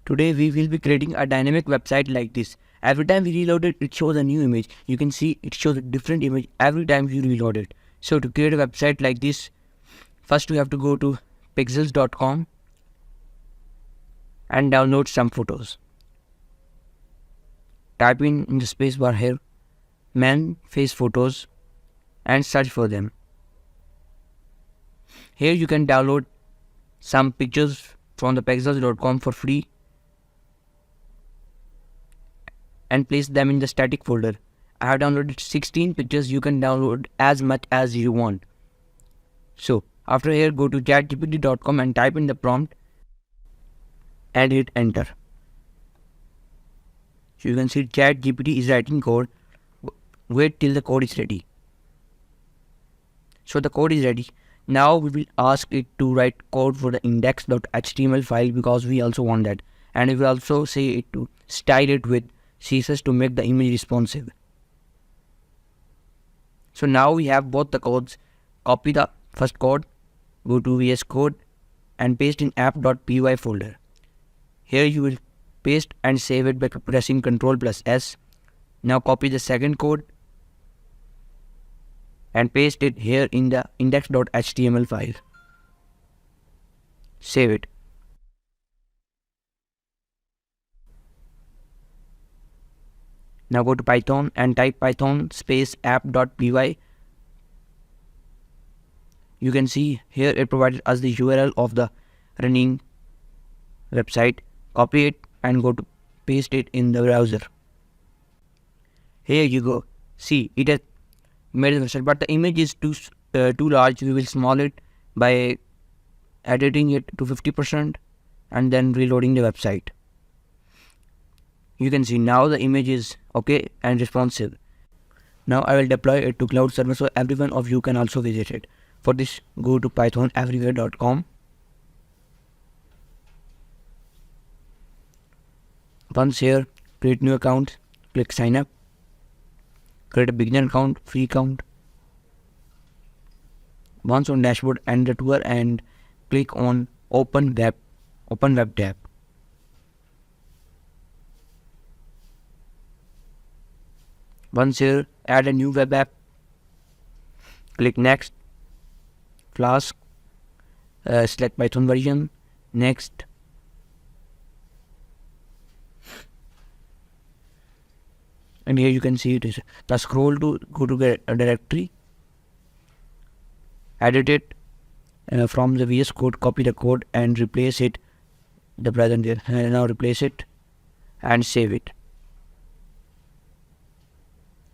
Today we will be creating a dynamic website like this. Every time we reload it, it shows a new image. You can see it shows a different image every time you reload it. So to create a website like this, first we have to go to pexels.com and download some photos. Type in the space bar here, man face photos, and search for them. Here you can download some pictures from the pexels.com for free and place them in the static folder. I have downloaded 16 pictures. You can download as much as you want. So after here, go to chatgpt.com and type in the prompt and hit enter. So you can see ChatGPT is writing code. Wait till the code is ready. So the code is ready. Now we will ask it to write code for the index.html file because we also want that. And we will also say it to style it with CSS to make the image responsive. So now we have both the codes. Copy the first code, go to VS Code and paste in app.py folder. Here you will paste and save it by pressing Ctrl+S. Now copy the second code and paste it here in the index.html file. Save it. Now go to Python and type Python space app.py. You can see here it provided us the URL of the running website. Copy it and go to paste it in the browser. Here you go. See, it has made the website, but the image is too large. We will small it by editing it to 50% and then reloading the website. You can see now the image is okay and responsive. Now I will deploy it to cloud server so everyone of you can also visit it. For this, go to pythonanywhere.com. Once here, create new account, click sign up, create a beginner account, free account. Once on dashboard, enter tour and click on open web tab. Once here, add a new web app, click next, Flask, select Python version, next. And here you can see it is the scroll to go to a directory, edit it from the VS Code, copy the code and replace it the present here. Now replace it and save it.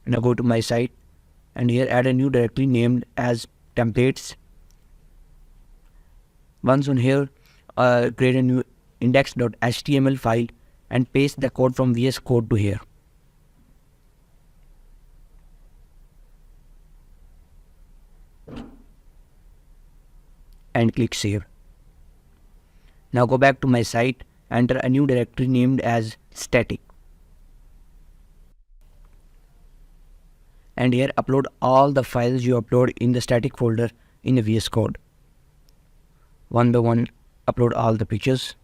Now go to my site and here add a new directory named as templates. Once on here, create a new index.html file and paste the code from VS Code to here. And click save. Now go back to my site, enter a new directory named as static. And here upload all the files you upload in the static folder in the VS Code. One by one upload all the pictures.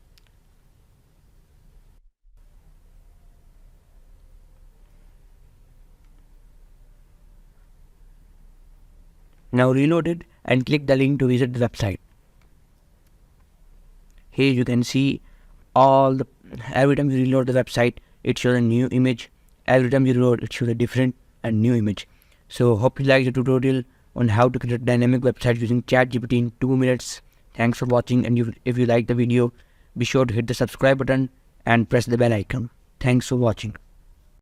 Now reload it and click the link to visit the website. Here you can see every time you reload the website, it shows a new image. Every time you reload, it shows a different and new image. So hope you liked the tutorial on how to create a dynamic website using ChatGPT in 2 minutes. Thanks for watching, and if you like the video, be sure to hit the subscribe button and press the bell icon. Thanks for watching.